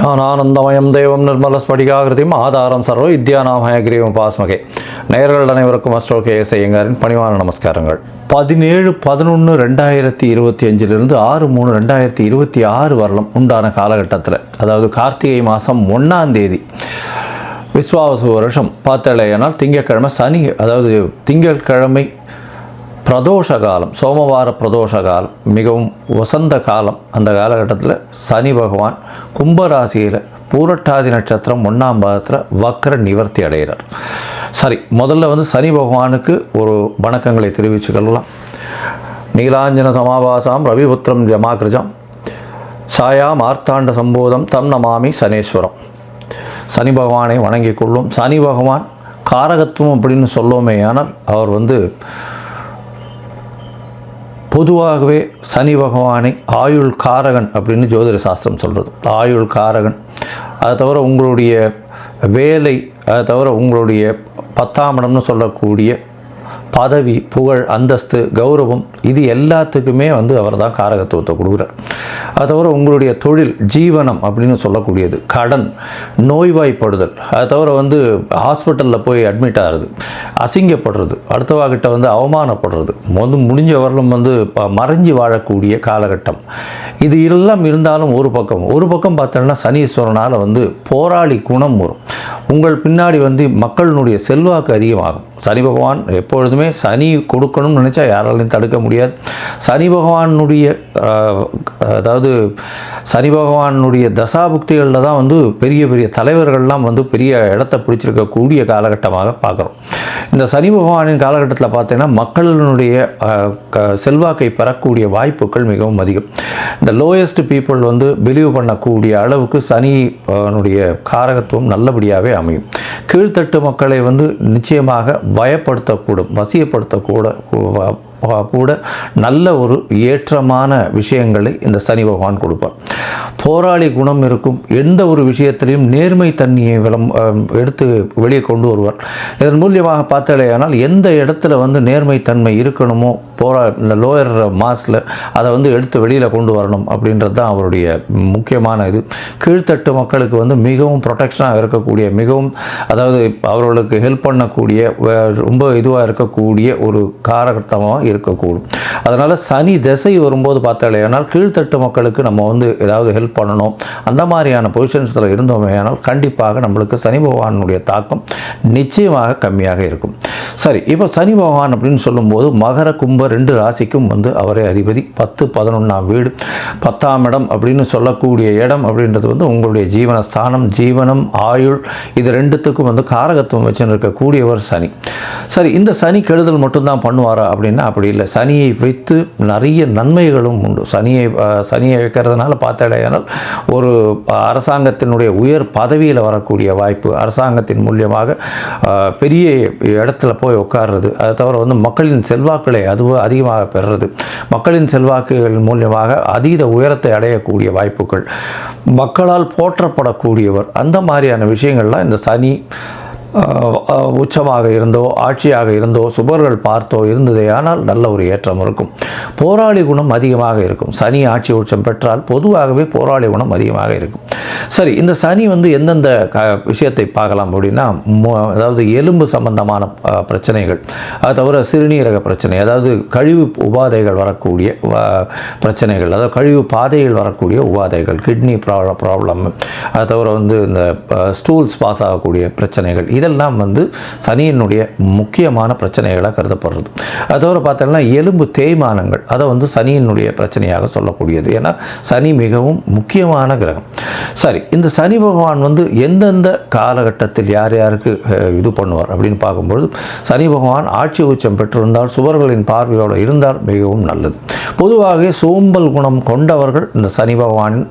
ஞானானந்தமயம் தேவம் நிர்மலஸ்படிகாகிருதியும் ஆதாரம் சர்வ வித்யாநாமயகிரியும் பாஸ்மகே. நேயர்கள் அனைவருக்கும் அஸ்ட்ரோ கேஎஸ் ஐயங்காரின் பணிவான நமஸ்காரங்கள். 17/11/2025 6/3/2026 வரலாம் உண்டான காலகட்டத்தில், அதாவது கார்த்திகை மாதம் 1ஆம் தேதி விஸ்வாவசு வருஷம் பார்த்தலையானால் திங்கட்கிழமை சனி, அதாவது திங்கட்கிழமை பிரதோஷ காலம், சோமவார பிரதோஷ காலம், மிகவும் வசந்த காலம். அந்த காலகட்டத்தில் சனி பகவான் கும்பராசியில் பூரட்டாதி நட்சத்திரம் 1ஆம் பாதத்தில் வக்ர நிவர்த்தி அடைகிறார். சரி, முதல்ல சனி பகவானுக்கு ஒரு வணக்கங்களை தெரிவிச்சுக்கலாம். நீலாஞ்சன சமாபாசாம் ரவிபுத்திரம் ஜமாகிருஜம் சாயா மார்த்தாண்ட சம்போதம் தம் நமாமி சனீஸ்வரம். சனி பகவானை வணங்கி கொள்ளும். சனி பகவான் காரகத்துவம் அப்படின்னு சொல்லுவோமே, ஆனால் அவர் பொதுவாகவே சனி பகவானை ஆயுள் காரகன் அப்படின்னு ஜோதிட சாஸ்திரம் சொல்கிறது. ஆயுள் காரகன், அதை தவிர உங்களுடைய வேலை, அதை தவிர உங்களுடைய 10ஆம் இடம்னு சொல்லக்கூடிய பதவி, புகழ், அந்தஸ்து, கௌரவம், இது எல்லாத்துக்குமே அவர் தான் காரகத்துவத்தை கொடுக்குறார். அது தவிர உங்களுடைய தொழில், ஜீவனம் அப்படின்னு சொல்லக்கூடியது, கடன், நோய்வாய்ப்படுதல், அது தவிர ஹாஸ்பிட்டலில் போய் அட்மிட் ஆகிறது, அசிங்கப்படுறது, அடுத்தவாகிட்ட அவமானப்படுறது, முடிஞ்ச வரலும் மறைஞ்சி வாழக்கூடிய காலகட்டம். இது எல்லாம் இருந்தாலும் ஒரு பக்கம் பார்த்தோன்னா சனீஸ்வரனால் போராளி குணம் வரும். உங்கள் பின்னாடி மக்களினுடைய செல்வாக்கு அதிகமாகும். சனி பகவான் எப்பொழுதுமே சனி கொடுக்கணும்னு நினச்சா யாராலையும் தடுக்க முடியாது. சனி பகவானுடைய சனி பகவானுடைய தசாபுக்திகளில் தான் பெரிய பெரிய தலைவர்கள்லாம் பெரிய இடத்த பிடிச்சிருக்கக்கூடிய காலகட்டமாக பார்க்குறோம். இந்த சனி பகவானின் காலகட்டத்தில் பார்த்தீங்கன்னா மக்களினுடைய செல்வாக்கை பெறக்கூடிய வாய்ப்புகள் மிகவும் அதிகம். இந்த லோயஸ்ட் பீப்புள் பிலீவ் பண்ணக்கூடிய அளவுக்கு சனினுடைய காரகத்துவம் நல்லபடியாகவே அமையும். கீழ்த்தட்டு மக்களை நிச்சயமாக பயப்படுத்தக்கூடும், கூட நல்ல ஒரு ஏற்றமான விஷயங்களை இந்த சனி பகவான் கொடுப்பார். போராளி குணம் இருக்கும். எந்த ஒரு விஷயத்திலையும் நேர்மை தன்மையை எடுத்து வெளியே கொண்டு வருவார். இதன் மூலியமாக பார்த்தாலேயானால் எந்த இடத்துல நேர்மை தன்மை இருக்கணுமோ இந்த லோயர் மாஸில் அதை எடுத்து வெளியில் கொண்டு வரணும் அப்படின்றது தான் அவருடைய முக்கியமான இது. கீழ்த்தட்டு மக்களுக்கு மிகவும் ப்ரொடெக்ஷனாக இருக்கக்கூடிய, மிகவும் அவர்களுக்கு ஹெல்ப் பண்ணக்கூடிய, ரொம்ப இதுவாக இருக்கக்கூடிய ஒரு காரகட்டமாக இருக்கக்கூடும். அதனால் சனி திசை வரும்போது பார்த்தாலேயானால் கீழ்த்தட்டு மக்களுக்கு நம்ம ஏதாவது ஹெல்ப் பண்ணணும், அந்த மாதிரியான பொசிஷன்ஸில் இருந்தோமே ஆனால் கண்டிப்பாக நம்மளுக்கு சனி பகவானுடைய தாக்கம் நிச்சயமாக கம்மியாக இருக்கும். சரி, இப்போ சனி பகவான் அப்படின்னு சொல்லும்போது மகர கும்ப 2 ராசிக்கும் அவரே அதிபதி. 10, 11ஆம் வீடு, 10ஆம் இடம் அப்படின்னு சொல்லக்கூடிய இடம் அப்படின்றது உங்களுடைய ஜீவனஸ்தானம், ஜீவனம், ஆயுள், இது ரெண்டுத்துக்கும் காரகத்துவம் வச்சுன்னு இருக்கக்கூடியவர் சனி. சரி, இந்த சனி கெடுதல் மட்டும்தான் பண்ணுவாரா அப்படின்னா அப்படி இல்லை. சனியை வைத்து நிறைய நன்மைகளும் உண்டு. சனியை வைக்கிறதுனால பார்த்தாலேயானால் ஒரு அரசாங்கத்தினுடைய உயர் பதவியில் வரக்கூடிய வாய்ப்பு, அரசாங்கத்தின் மூலியமாக பெரிய இடத்துல போய் உட்கார்றது, அதை தவிர மக்களின் செல்வாக்களை அதிகமாக பெறுறது, மக்களின் செல்வாக்குகள் மூலியமாக அதீத உயரத்தை அடையக்கூடிய வாய்ப்புகள், மக்களால் போற்றப்படக்கூடியவர், அந்த மாதிரியான விஷயங்கள்லாம் இந்த சனி உச்சமாக இருந்தோ, ஆட்சியாக இருந்தோ, சுபர்கள் பார்த்தோ இருந்ததே ஆனால் நல்ல ஒரு ஏற்றம் இருக்கும். போராளி குணம் அதிகமாக இருக்கும். சனி ஆட்சி உச்சம் பெற்றால் பொதுவாகவே போராளி குணம் அதிகமாக இருக்கும். சரி, இந்த சனி எந்தெந்த விஷயத்தை பார்க்கலாம் அப்படின்னா, அதாவது எலும்பு சம்பந்தமான பிரச்சனைகள், அது தவிர சிறுநீரக பிரச்சனை, அதாவது கழிவு உபாதைகள் வரக்கூடிய பிரச்சனைகள், அதாவது கழிவு பாதைகள் வரக்கூடிய உபாதைகள், கிட்னி ப்ராப்ளம், அது தவிர இந்த ஸ்டூல்ஸ் பாஸ் ஆகக்கூடிய பிரச்சனைகள், இதெல்லாம் சனியினுடைய முக்கியமான பிரச்சனைகளாக கருதப்படுறது. அது தவிர பார்த்தோம்னா எலும்பு தேய்மானங்கள், அதை சனியினுடைய பிரச்சனையாக சொல்லக்கூடியது. ஏன்னா சனி மிகவும் முக்கியமான கிரகம். சரி, இந்த சனி பகவான் எந்தெந்த காலகட்டத்தில் யார் யாருக்கு இது பண்ணுவார் அப்படின்னு பார்க்கும்பொழுது, சனி பகவான் ஆட்சி உச்சம் பெற்றிருந்தால், சுவர்களின் பார்வையோடு இருந்தால் மிகவும் நல்லது. பொதுவாக சோம்பல் குணம் கொண்டவர்கள் இந்த சனி பகவானின்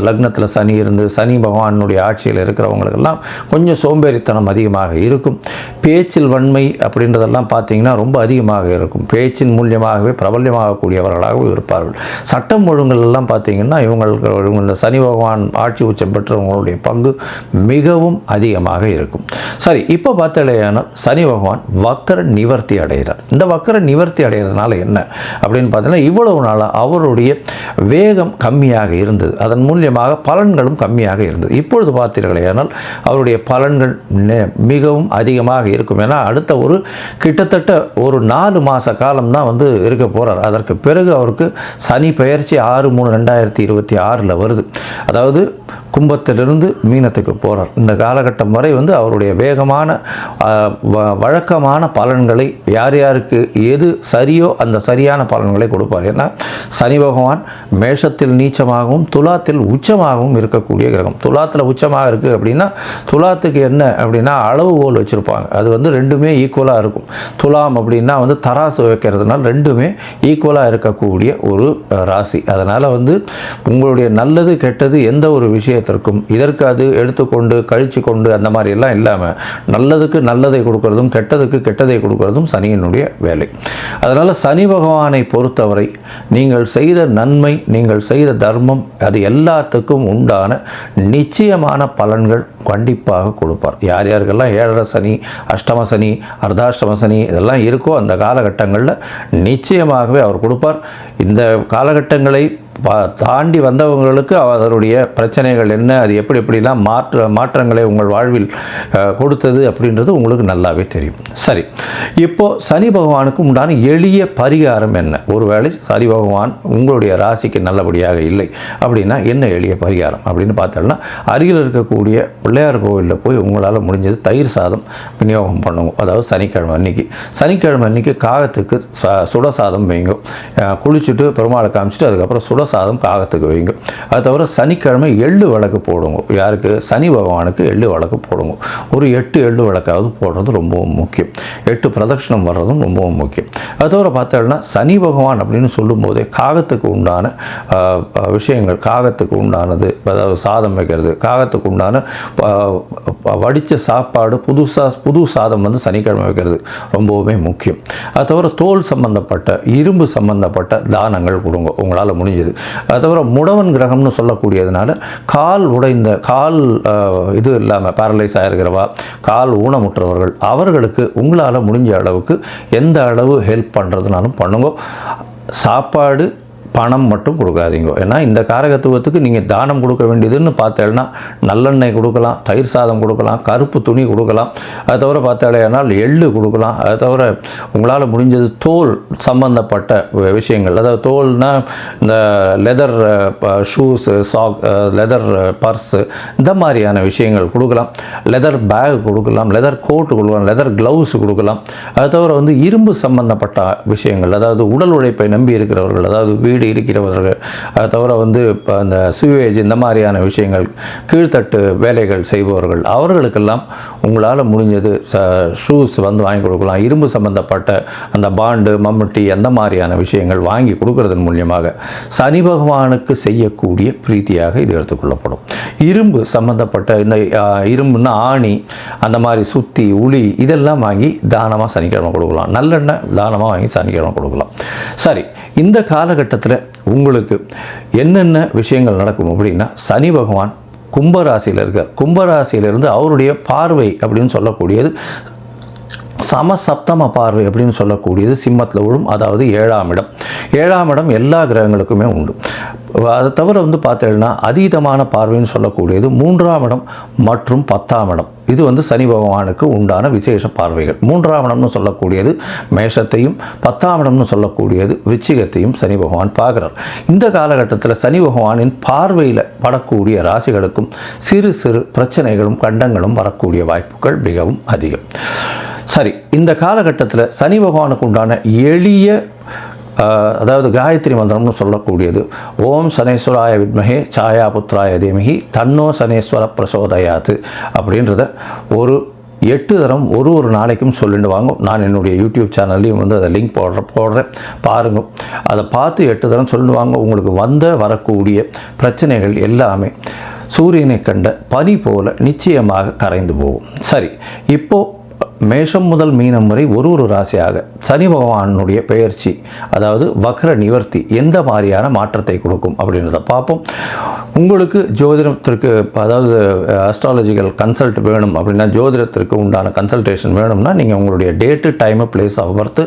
லக்னத்தில் சனி இருந்து சனி பகவானுடைய ஆட்சியில் இருக்கிறவங்களுக்கெல்லாம் கொஞ்சம் சோம்பேறி சோம்பேறித்தனம் அதிகமாக இருக்கும். பேச்சில் வன்மை அப்படின்றதெல்லாம் பார்த்திங்கன்னா ரொம்ப அதிகமாக இருக்கும். பேச்சின் மூலியமாகவே பிரபல்யமாகக்கூடியவர்களாகவும் இருப்பார்கள். சட்டம் ஒழுங்கெல்லாம் பார்த்திங்கன்னா இவங்களுக்கு இந்த சனி பகவான் ஆட்சி உச்சம் பெற்றவங்களுடைய பங்கு மிகவும் அதிகமாக இருக்கும். சரி, இப்போ பார்த்தாலேயானால் சனி பகவான் வக்கர நிவர்த்தி அடைகிறார். இந்த வக்கர நிவர்த்தி அடைகிறதுனால என்ன அப்படின்னு பார்த்தீங்கன்னா, இவ்வளவு நாளாக அவருடைய வேகம் கம்மியாக இருந்தது, அதன் மூலியமாக பலன்களும் கம்மியாக இருந்தது. இப்பொழுது பார்த்தீர்களேயானால் அவருடைய பலன்கள் மிகவும் அதிகமாக இருக்கும். ஏன்னா அடுத்த ஒரு கிட்டத்தட்ட ஒரு 4 மாத காலம்தான் வந்து இருக்க போகிறார். அதற்கு பிறகு அவருக்கு சனி பெயர்ச்சி 6/3/2026 வருது. அதாவது கும்பத்திலிருந்து மீனத்துக்கு போகிறார். இந்த காலகட்டம் வரை வந்து அவருடைய வேகமான வழக்கமான பலன்களை யார் யாருக்கு எது சரியோ அந்த சரியான பலன்களை கொடுப்பார். ஏன்னா சனி பகவான் மேஷத்தில் நீச்சமாகவும் துலாத்தில் உச்சமாகவும் இருக்கக்கூடிய கிரகம். துலாத்தில் உச்சமாக இருக்குது அப்படின்னா துலாத்துக்கு என்ன அப்படின்னா அளவுகோல் வச்சுருப்பாங்க. அது வந்து ரெண்டுமே ஈக்குவலாக இருக்கும். துலாம் அப்படின்னா வந்து தராசு வைக்கிறதுனால ரெண்டுமே ஈக்குவலாக இருக்கக்கூடிய ஒரு ராசி. அதனால் வந்து உங்களுடைய நல்லது கெட்டது எந்த ஒரு விஷயத்திற்கும் இதற்கு அது எடுத்துக்கொண்டு கழித்து கொண்டு அந்த மாதிரி எல்லாம் இல்லாமல் நல்லதுக்கு நல்லதை கொடுக்கறதும் கெட்டதுக்கு கெட்டதை கொடுக்கறதும் சனியினுடைய வேலை. அதனால் சனி பகவானை பொறுத்தவரை நீங்கள் செய்த நன்மை, நீங்கள் செய்த தர்மம், அது எல்லாத்துக்கும் உண்டான நிச்சயமான பலன்கள் கண்டிப்பாக கொடுப்பார். யார் யாருக்கெல்லாம் 7.5 சனி, அஷ்டம சனி, அர்த்தாஷ்டம சனி இதெல்லாம் இருக்கோ அந்த காலகட்டங்களில் நிச்சயமாகவே அவர் கொடுப்பார். இந்த காலகட்டங்களை தாண்டி வந்தவங்களுக்கு அதனுடைய பிரச்சனைகள் என்ன, அது எப்படிலாம் மாற்றங்களை உங்கள் வாழ்வில் கொடுத்தது அப்படின்றது உங்களுக்கு நல்லாவே தெரியும். சரி, இப்போது சனி பகவானுக்கு உண்டான எளிய பரிகாரம் என்ன? ஒருவேளை சனி பகவான் உங்களுடைய ராசிக்கு நல்லபடியாக இல்லை அப்படின்னா என்ன எளிய பரிகாரம் அப்படின்னு பார்த்தோம்னா, அருகில் இருக்கக்கூடிய பிள்ளையார் கோவிலில் போய் உங்களால் முடிஞ்சது தயிர் சாதம் விநியோகம் பண்ணுங்க. அதாவது சனிக்கிழமை அன்னைக்கு காகத்துக்கு சுடசாதம் வைங்க. குளிச்சுட்டு பெருமாளை காமிச்சிட்டு அதுக்கப்புறம் சுடசாதம் காகத்துக்கு வைங்க. அது தவிர சனிக்கிழமை எள்ளு விளக்கு போடுங்க. யாருக்கு? சனி பகவானுக்கு எள்ளு விளக்கு போடுங்க. ஒரு 8 எள்ளு விளக்காவது போடுறது ரொம்பவும் முக்கியம். 8 பிரதட்சணம் வர்றதும் ரொம்பவும் முக்கியம். அது தவிர பார்த்தோம்னா சனி பகவான் அப்படின்னு சொல்லும்போதே காகத்துக்கு உண்டான விஷயங்கள், காகத்துக்கு உண்டானது, அதாவது சாதம் வைக்கிறது, காகத்துக்கு உண்டான வடித்த சாப்பாடு, புது சாதம் வந்து சனிக்கிழமை வைக்கிறது ரொம்பவுமே முக்கியம். அது தவிர தோல் சம்பந்தப்பட்ட, இரும்பு சம்பந்தப்பட்ட தானங்கள் கொடுங்க உங்களால் முடிஞ்சது. அது தவிர முடவன் கிரகம்னு சொல்லக்கூடியதுனால கால் உடைந்த, கால் இது இல்லாமல் பேரலைஸ் ஆகிருக்கிறவா, கால் ஊனமுற்றவர்கள், அவர்களுக்கு உங்களால் முடிஞ்ச அளவுக்கு எந்த அளவு ஹெல்ப் பண்ணுறதுனாலும் பண்ணுங்க. சாப்பாடு பணம் மட்டும் கொடுக்காதீங்க. ஏன்னா இந்த காரகத்துவத்துக்கு நீங்கள் தானம் கொடுக்க வேண்டியதுன்னு பார்த்தேன்னா நல்லெண்ணெய் கொடுக்கலாம், தயிர் சாதம் கொடுக்கலாம், கருப்பு துணி கொடுக்கலாம். அது தவிர பார்த்தாலேனால் எள்ளு கொடுக்கலாம். அது தவிர உங்களால் முடிஞ்சது தோல் சம்பந்தப்பட்ட விஷயங்கள், அதாவது தோல்னால் இந்த லெதர் ஷூஸு, லெதர் பர்ஸு, இந்த மாதிரியான விஷயங்கள் கொடுக்கலாம். லெதர் பேக் கொடுக்கலாம், லெதர் கோட்டு கொடுக்கலாம், லெதர் க்ளவுஸ் கொடுக்கலாம். அது தவிர வந்து இரும்பு சம்பந்தப்பட்ட விஷயங்கள், அதாவது உடல் உழைப்பை நம்பி இருக்கிறவர்கள், அதாவது வீடு இருக்கிறவர்கள், அதை தவிர வந்து இப்போ அந்த சுவேஜ் இந்த மாதிரியான விஷயங்கள், கீழ்த்தட்டு வேலைகள் செய்பவர்கள், அவர்களுக்கெல்லாம் உங்களால் முடிஞ்சது ஷூஸ் வந்து வாங்கி கொடுக்கலாம். இரும்பு சம்பந்தப்பட்ட அந்த பாண்டு, மம்முட்டி அந்த மாதிரியான விஷயங்கள் வாங்கி கொடுக்கறதன் மூலியமாக சனி பகவானுக்கு செய்யக்கூடிய பிரீத்தியாக இது எடுத்துக்கொள்ளப்படும். இரும்பு சம்பந்தப்பட்ட இந்த இரும்புன்னா ஆணி, அந்த மாதிரி சுத்தி, உளி இதெல்லாம் வாங்கி தானமாக சனிக்கிழமை கொடுக்கலாம். நல்லெண்ணெய் தானமாக வாங்கி சனிக்கிழமை கொடுக்கலாம். சரி, இந்த காலகட்டத்தில் உங்களுக்கு என்னென்ன விஷயங்கள் நடக்கும் அப்படின்னா, சனி பகவான் கும்பராசியில் இருக்கார். கும்பராசியிலிருந்து அவருடைய பார்வை அப்படின்னு சொல்லக்கூடியது சமசப்தம பார்வை அப்படின்னு சொல்லக்கூடியது சிம்மத்தில் விழும். அதாவது 7ஆம் இடம். 7ஆம் இடம் எல்லா கிரகங்களுக்குமே உண்டு. அதை தவிர வந்து பார்த்தீங்கன்னா அதீதமான பார்வைன்னு சொல்லக்கூடியது 3ஆம் இடம் மற்றும் 10ஆம் இடம். இது வந்து சனி பகவானுக்கு உண்டான விசேஷ பார்வைகள். 3ஆம் இடம்னு சொல்லக்கூடியது மேஷத்தையும், 10ஆம் இடம்னு சொல்லக்கூடியது விருச்சிகத்தையும் சனி பகவான் பார்க்குறார். இந்த காலகட்டத்தில் சனி பகவானின் பார்வையில் படக்கூடிய ராசிகளுக்கும் சிறு சிறு பிரச்சனைகளும் கண்டங்களும் வரக்கூடிய வாய்ப்புகள் மிகவும் அதிகம். சரி, இந்த காலகட்டத்தில் சனி பகவானுக்கு உண்டான எளிய, அதாவது காயத்ரி மந்திரம்னு சொல்லக்கூடியது ஓம் சனேஸ்வராய வித்மஹே சாயா புத்ராய தீமஹி தன்னோ சனேஸ்வர பிரசோதயாத்து அப்படின்றத ஒரு 8 தரம் ஒரு நாளைக்கும் சொல்லிட்டு வாங்க. நான் என்னுடைய யூடியூப் சேனல்லையும் வந்து அதை லிங்க் போடுறேன் பாருங்கள். அதை பார்த்து 8 தரம் சொல்லிட்டு வாங்க. உங்களுக்கு வரக்கூடிய பிரச்சனைகள் எல்லாமே சூரியனை கண்ட பனி போல நிச்சயமாக கரைந்து போகும். சரி, இப்போது மேஷம் முதல் மீனம் வரை ஒரு ராசியாக சனி பகவானுடைய பெயர்ச்சி, அதாவது வக்ர நிவர்த்தி எந்த மாதிரியான மாற்றத்தை கொடுக்கும் அப்படின்றத பார்ப்போம். உங்களுக்கு ஜோதிடத்திற்கு, அதாவது அஸ்ட்ராலஜிக்கல் கன்சல்ட் வேணும் அப்படின்னா, ஜோதிடத்திற்கு உண்டான கன்சல்டேஷன் வேணும்னா நீங்கள் உங்களுடைய date, time, place of birth,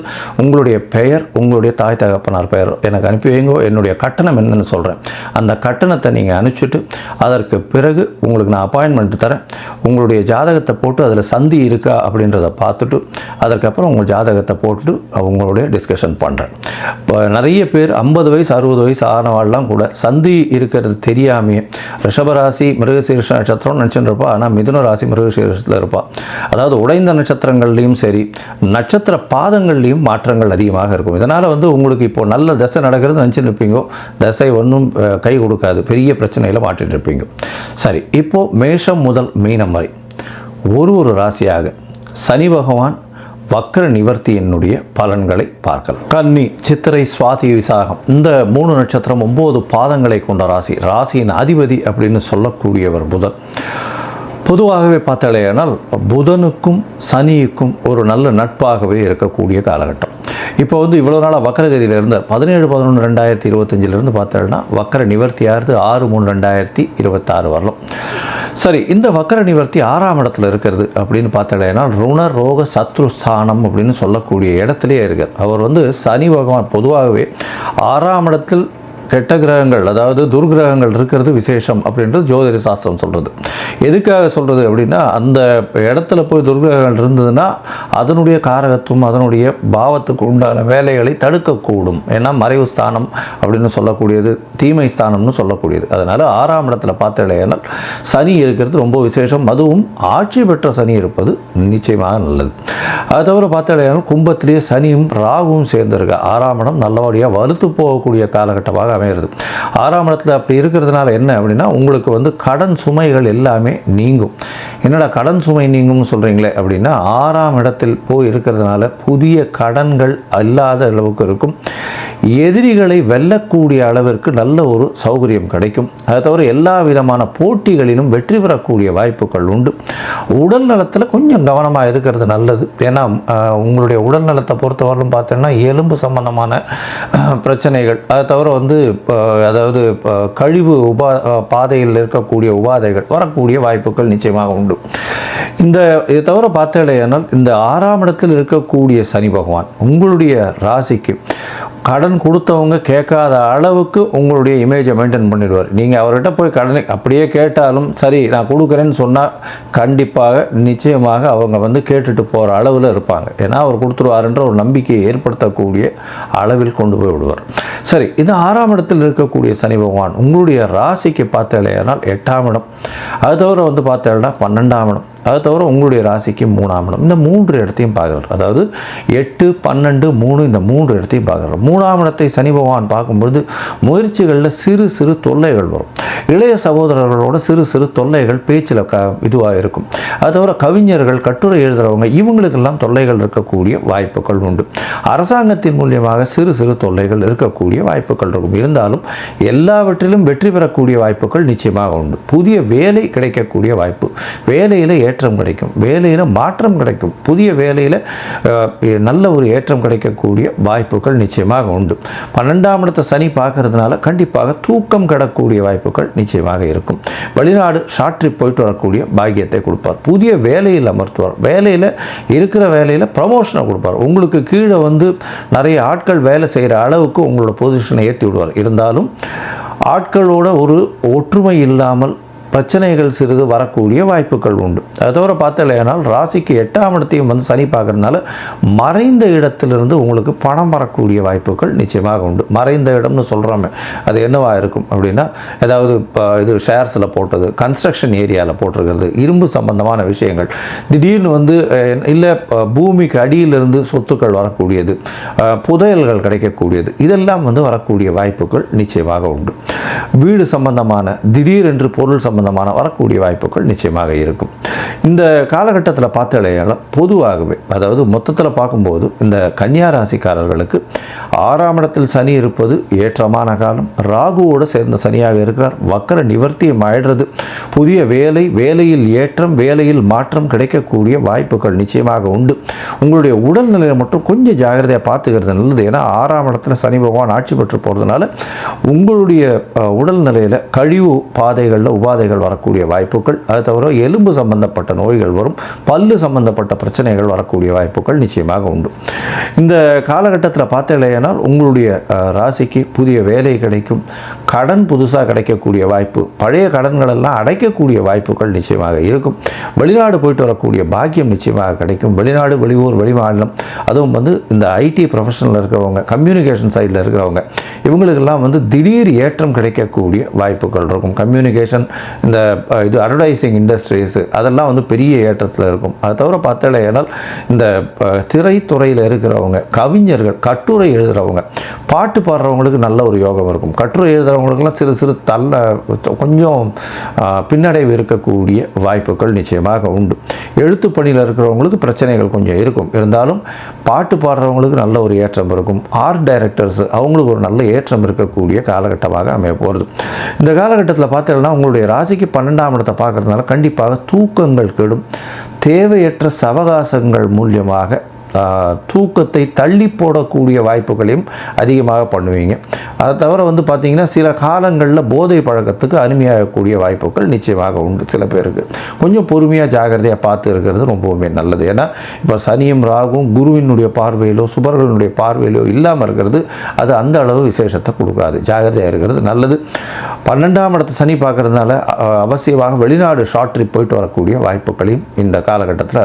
உங்களுடைய பெயர், உங்களுடைய தாய் தகப்பனார் பெயர் எனக்கு அனுப்பி வைங்கோ. என்னுடைய கட்டணம் என்னன்னு சொல்கிறேன். அந்த கட்டணத்தை நீங்கள் அனுப்பிச்சிட்டு அதற்கு பிறகு உங்களுக்கு நான் அப்பாயின்மெண்ட் தரேன். உங்களுடைய ஜாதகத்தை போட்டு அதில் சந்தி இருக்கா அப்படின்றத பார்த்துட்டு அதற்கப்புறம் உங்கள் ஜாதகத்தை போட்டுட்டு அவங்களுடைய டிஸ்கஷன் பண்ணுறேன். இப்போ நிறைய பேர் 50 வயசு 60 வயசு ஆனவாள்லாம் கூட சந்தி இருக்கிறது தெரியாமையே ரிஷபராசி மிருகசீரிஷ நட்சத்திரம் நினச்சிட்டு இருப்பா. ஆனால் மிதுன ராசி மிருகசீரிஷத்தில் இருப்பாள். அதாவது உடைந்த நட்சத்திரங்கள்லேயும் சரி, நட்சத்திர பாதங்கள்லேயும் மாற்றங்கள் அதிகமாக இருக்கும். இதனால் உங்களுக்கு இப்போது நல்ல தசை நடக்கிறது நினச்சிட்டு இருப்பீங்க, தசை ஒன்றும் கை கொடுக்காது, பெரிய பிரச்சனையில் மாட்டிட்டு இருப்பீங்க. சரி, இப்போது மேஷம் முதல் மீனம் வரை ஒரு ராசியாக சனி பகவான் வக்ர நிவர்த்தியினுடைய பலன்களை பார்க்கலாம். கன்னி, சித்திரை, சுவாதி, விசாகம் இந்த 3 நட்சத்திரம் 9 பாதங்களை கொண்ட ராசி. ராசியின் அதிபதி அப்படின்னு சொல்லக்கூடியவர் புதன். பொதுவாகவே பார்த்தாலேயானால் புதனுக்கும் சனிக்கும் ஒரு நல்ல நட்பாகவே இருக்கக்கூடிய காலகட்டம். இப்போ இவ்வளோ நாளாக வக்கரகதியில் இருந்தார். 17/11/2025 பார்த்தோம்னா வக்கர நிவர்த்தியாகிறது 6/3/2026 வரலாம். சரி, இந்த வக்கர நிவர்த்தி 6ஆம் இடத்துல இருக்கிறது அப்படின்னு பார்த்தோம்னா ருண ரோக சத்ருஸ்தானம் அப்படின்னு சொல்லக்கூடிய இடத்துலையே இருக்கார். அவர் சனி பகவான் பொதுவாகவே 6ஆம் இடத்தில் கெட்ட கிரகங்கள், அதாவது துர்கிரகங்கள் இருக்கிறது விசேஷம் அப்படின்றது ஜோதிட சாஸ்திரம் சொல்கிறது. எதுக்காக சொல்கிறது அப்படின்னா, அந்த இடத்துல போய் துர்கிரகங்கள் இருந்ததுன்னா அதனுடைய காரகத்துவம், அதனுடைய பாவத்துக்கு உண்டான வேலைகளை தடுக்கக்கூடும். ஏன்னா மறைவு ஸ்தானம் அப்படின்னு சொல்லக்கூடியது தீமை ஸ்தானம்னு சொல்லக்கூடியது. அதனால் 6ஆம் இடத்துல பார்த்தேனால் சனி இருக்கிறது ரொம்ப விசேஷம். அதுவும் ஆட்சி பெற்ற சனி இருப்பது நிச்சயமாக நல்லது. அது தவிர பார்த்தேனால் கும்பத்திலேயே சனியும் ராகுவும் சேர்ந்திருக்க 6ஆம் இடம் நல்லபடியாக வலுத்து போகக்கூடிய காலகட்டமாக அமைகிறது. 6ஆம் இடத்துல அப்படி இருக்கிறதுனால என்ன அப்படின்னா, உங்களுக்கு கடன் சுமைகள் எல்லாமே நீங்கும். என்னடா கடன் சுமை நீங்கும்னு சொல்கிறீங்களே அப்படின்னா, 6ஆம் இடத்தில் போய் இருக்கிறதுனால புதிய கடன்கள் இல்லாத அளவுக்கு இருக்கும். எதிரிகளை வெல்லக்கூடிய அளவிற்கு நல்ல ஒரு சௌகரியம் கிடைக்கும். அதை தவிர எல்லா விதமான போட்டிகளிலும் வெற்றி பெறக்கூடிய வாய்ப்புகள் உண்டு. உடல் நலத்தில் கொஞ்சம் கவனமாக இருக்கிறது நல்லது. ஏன்னா உங்களுடைய உடல் நலத்தை பொறுத்தவரைக்கும் பார்த்தோன்னா எலும்பு சம்பந்தமான பிரச்சனைகள், அதை தவிர அதாவது கழிவு பாதையில் இருக்கக்கூடிய உபாதைகள் வரக்கூடிய வாய்ப்புகள் நிச்சயமாக உண்டு. இதை தவிர பார்த்தேனால் இந்த 6ஆம் இடத்தில் இருக்கக்கூடிய சனி பகவான் உங்களுடைய ராசிக்கு கடன் கொடுத்தவங்க கேட்காத அளவுக்கு உங்களுடைய இமேஜை மெயின்டைன் பண்ணிடுவார். நீங்கள் அவர்கிட்ட போய் கடனை அப்படியே கேட்டாலும் சரி நான் கொடுக்குறேன்னு சொன்னால் கண்டிப்பாக நிச்சயமாக அவங்க கேட்டுட்டு போகிற அளவில் இருப்பாங்க. ஏன்னா அவர் கொடுத்துருவாருன்ற ஒரு நம்பிக்கையை ஏற்படுத்தக்கூடிய அளவில் கொண்டு போய் விடுவார். சரி, இந்த 6ஆம் இடத்தில் இருக்கக்கூடிய சனி பகவான் உங்களுடைய ராசிக்கு பார்த்தேனால் 8ஆம் இடம், அது தவிர பார்த்தேன்னா 12ஆம் இடம், அது தவிர உங்களுடைய ராசிக்கு 3ஆம் இடம், இந்த 3 இடத்தையும் பார்க்குறார். அதாவது 8, 12, 3 இந்த 3 இடத்தையும் பார்க்குறார். 3ஆம் இடத்தை சனி பகவான் பார்க்கும்பொழுது முயற்சிகளில் சிறு தொல்லைகள் வரும். இளைய சகோதரர்களோட சிறு தொல்லைகள் பேச்சில் இதுவாக இருக்கும். அது தவிர கவிஞர்கள், கட்டுரை எழுதுகிறவங்க இவங்களுக்கெல்லாம் தொல்லைகள் இருக்கக்கூடிய வாய்ப்புகள் உண்டு. அரசாங்கத்தின் மூலியமாக சிறு தொல்லைகள் இருக்கக்கூடிய வாய்ப்புகள் இருக்கும். இருந்தாலும் எல்லாவற்றிலும் வெற்றி பெறக்கூடிய வாய்ப்புகள் நிச்சயமாக உண்டு. புதிய வேலை கிடைக்கக்கூடிய வாய்ப்பு, வேலையில் ஏற்றம் கிடைக்கும், வேலையில் மாற்றம் கிடைக்கும், புதிய வேலையில் நல்ல ஒரு ஏற்றம் கிடைக்கக்கூடிய வாய்ப்புகள் நிச்சயமாக உண்டு. 12ஆம் இடத்தை சனி பார்க்கறதுனால கண்டிப்பாக தூக்கம் கிடக்கூடிய வாய்ப்புகள் நிச்சயமாக இருக்கும். வெளிநாடு ஷார்ட் ட்ரிப் போயிட்டு வரக்கூடிய பாக்கியத்தை கொடுப்பார். புதிய வேலையில் அமர்த்துவார். வேலையில் இருக்கிற வேலையில் ப்ரமோஷனை கொடுப்பார். உங்களுக்கு கீழே நிறைய ஆட்கள் வேலை செய்கிற அளவுக்கு உங்களோட பொசிஷனை ஏற்றி விடுவார். இருந்தாலும் ஆட்களோட ஒரு ஒற்றுமை இல்லாமல் பிரச்சனைகள் சிறிது வரக்கூடிய வாய்ப்புகள் உண்டு. அதை தவிர பார்த்தலையானால் ராசிக்கு 8ஆம் இடத்தையும் சனி பார்க்கறதுனால மறைந்த இடத்திலிருந்து உங்களுக்கு பணம் வரக்கூடிய வாய்ப்புகள் நிச்சயமாக உண்டு. மறைந்த இடம்னு சொல்கிறோமே, அது என்னவாக இருக்கும் அப்படின்னா, ஏதாவது இது ஷேர்ஸில் போட்டது, கன்ஸ்ட்ரக்ஷன் ஏரியாவில் போட்டிருக்கிறது, இரும்பு சம்பந்தமான விஷயங்கள், திடீர்னு இல்லை பூமிக்கு அடியிலிருந்து சொத்துக்கள் வரக்கூடியது, புதையல்கள் கிடைக்கக்கூடியது, இதெல்லாம் வரக்கூடிய வாய்ப்புகள் நிச்சயமாக உண்டு. வீடு சம்பந்தமான திடீரென்று பொருள் சம்பந்தமான சம்பந்தமான வரக்கூடிய வாய்ப்புகள் நிச்சயமாக இருக்கும். இந்த காலகட்டத்தில் பார்த்தாலேயாலும் பொதுவாகவே, அதாவது மொத்தத்தில் பார்க்கும்போது இந்த கன்னியா ராசிக்காரர்களுக்கு 6ஆம் இடத்தில் சனி இருப்பது ஏற்றமான காலம். ராகுவோடு சேர்ந்த சனியாக இருக்கிறார். வக்கர நிவர்த்தியம் ஆயிடுறது. புதிய வேலையில் ஏற்றம், வேலையில் மாற்றம் கிடைக்கக்கூடிய வாய்ப்புகள் நிச்சயமாக உண்டு. உங்களுடைய உடல்நிலையை மட்டும் கொஞ்சம் ஜாகிரதையாக பார்த்துக்கிறது நல்லது. ஏன்னா 6ஆம் இடத்துல சனி பகவான் ஆட்சி பெற்று போகிறதுனால உங்களுடைய உடல்நிலையில் கழிவு பாதைகளில் உபாதைகள் வரக்கூடிய வாய்ப்புகள், அது தவிர எலும்பு சம்பந்தப்பட்ட நோய்கள் வரும், பல்லு சம்பந்தப்பட்ட பிரச்சனைகள் வரக்கூடிய வாய்ப்புகள் நிச்சயமாக உண்டு. இந்த காலகட்டத்தில் பார்த்தீங்கன்னா உங்களுடைய ராசிக்கு புதிய வேலை கிடைக்கும், கடன் புதுசாக கிடைக்கக்கூடிய வாய்ப்பு, பழைய கடன்கள் எல்லாம் அடைக்கக்கூடிய வாய்ப்புகள் நிச்சயமாக இருக்கும். வெளிநாடு போயிட்டு வரக்கூடிய பாக்கியம் நிச்சயமாக கிடைக்கும். வெளிநாடு, வெளியூர், வெளிமாநிலம், அதுவும் இந்த ஐடி ப்ரொஃபஷனில் இருக்கிறவங்க, கம்யூனிகேஷன் சைடில் இருக்கிறவங்க, இவங்களுக்கெல்லாம் திடீர் ஏற்றம் கிடைக்கக்கூடிய வாய்ப்புகள் இருக்கும். கம்யூனிகேஷன், இந்த அட்வர்டைசிங் இண்டஸ்ட்ரீஸ், அதெல்லாம் பெரிய ஏற்றத்தில் இருக்கும். அதை தவிர பார்த்தாலேனால் இந்த திரைத்துறையில் இருக்கிறவங்க, கவிஞர்கள், கட்டுரை எழுதுகிறவங்க, பாட்டு பாடுறவங்களுக்கு நல்ல ஒரு யோகம் இருக்கும். கட்டுரை எழுதுகிறவங்களுக்கெல்லாம் சிறு சிறு கொஞ்சம் பின்னடைவு இருக்கக்கூடிய வாய்ப்புகள் நிச்சயமாக உண்டு. எழுத்து பணியில் இருக்கிறவங்களுக்கு பிரச்சனைகள் கொஞ்சம் இருக்கும். இருந்தாலும் பாட்டு பாடுறவங்களுக்கு நல்ல ஒரு ஏற்றம் இருக்கும். ஆர்ட் டைரக்டர்ஸ், அவங்களுக்கு ஒரு நல்ல ஏற்றம் இருக்கக்கூடிய காலகட்டமாக அமைய போகிறது. இந்த காலகட்டத்தில் பார்த்தீங்கன்னா உங்களுடைய ராசிக்கு 12ஆம் இடத்தை பார்க்கறதுனால கண்டிப்பாக தூக்கங்கள் கெடும். தேவையற்ற சவகாசங்கள் மூலியமாக தூக்கத்தை தள்ளி போடக்கூடிய வாய்ப்புகளையும் அதிகமாக பண்ணுவீங்க. அதை தவிர பார்த்திங்கன்னா சில காலங்களில் போதை பழக்கத்துக்கு அருமையாகக்கூடிய வாய்ப்புகள் நிச்சயமாக உண்டு. சில பேருக்கு கொஞ்சம் பொறுமையாக ஜாகிரதையாக பார்த்து இருக்கிறது ரொம்பவுமே நல்லது. ஏன்னா இப்போ சனியும் ராகும் குருவினுடைய பார்வையிலோ சுபர்களுடைய பார்வையிலோ இல்லாமல் இருக்கிறது அது அந்த அளவு விசேஷத்தை கொடுக்காது. ஜாகிரதையாக இருக்கிறது நல்லது. 12ஆம் இடத்தை சனி பார்க்கறதுனால அவசியமாக வெளிநாடு ஷார்ட் ட்ரிப் போயிட்டு வரக்கூடிய வாய்ப்புகளையும் இந்த காலகட்டத்தில்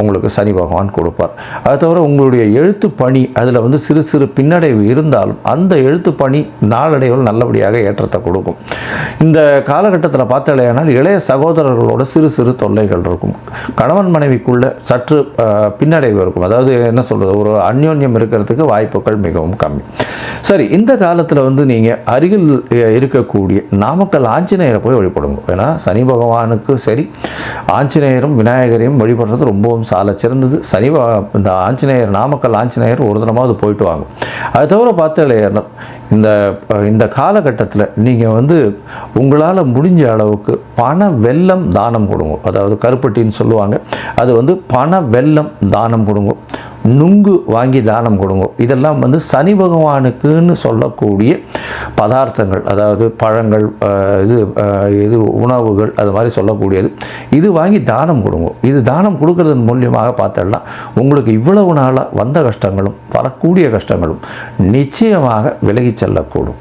உங்களுக்கு சனி பகவான் கொடுப்பார். அது தவிர உங்களுடைய எழுத்து பணி, அதில் சிறு சிறு பின்னடைவு இருந்தாலும் அந்த எழுத்து பணி நாளடைவில் நல்லபடியாக ஏற்றத்தை கொடுக்கும். இந்த காலகட்டத்தில் பார்த்தாலேயானால் இளைய சகோதரர்களோட சிறு சிறு தொல்லைகள் இருக்கும். கணவன் மனைவிக்குள்ள சற்று பின்னடைவு இருக்கும். அதாவது என்ன சொல்கிறது, ஒரு அந்யோன்யம் இருக்கிறதுக்கு வாய்ப்புகள் மிகவும் கம்மி. சரி, இந்த காலத்தில் நீங்கள் அருகில் இருக்கக்கூடிய நாமக்கல் ஆஞ்சநேயரை போய் வழிபடுங்க. ஏன்னா சனி பகவானுக்கு சரி ஆஞ்சநேயரும் விநாயகரையும் வழிபடுறது ரொம்பவும் சால சிறந்தது. இந்த ஆஞ்சநேயர், நாமக்கல் ஆஞ்சநேயர் ஒரு தினமாவது போயிட்டு வாங்க. அது தவிர பார்த்தாலேயானால் இந்த காலகட்டத்தில் நீங்கள் உங்களால் முடிஞ்ச அளவுக்கு பண வெல்லம் தானம் கொடுங்க. அதாவது கருப்பட்டின்னு சொல்லுவாங்க, அது பண வெல்லம் தானம் கொடுங்க. நுங்கு வாங்கி தானம் கொடுங்க. இதெல்லாம் சனி பகவானுக்குன்னு சொல்லக்கூடிய பதார்த்தங்கள், அதாவது பழங்கள், இது உணவுகள், அது மாதிரி சொல்லக்கூடியது. இது வாங்கி தானம் கொடுங்க. இது தானம் கொடுக்கறதன் மூலியமாக பார்த்தோம்னா உங்களுக்கு இவ்வளவு நாளாக வந்த கஷ்டங்களும் வரக்கூடிய கஷ்டங்களும் நிச்சயமாக விலகி செல்லக்கூடும்.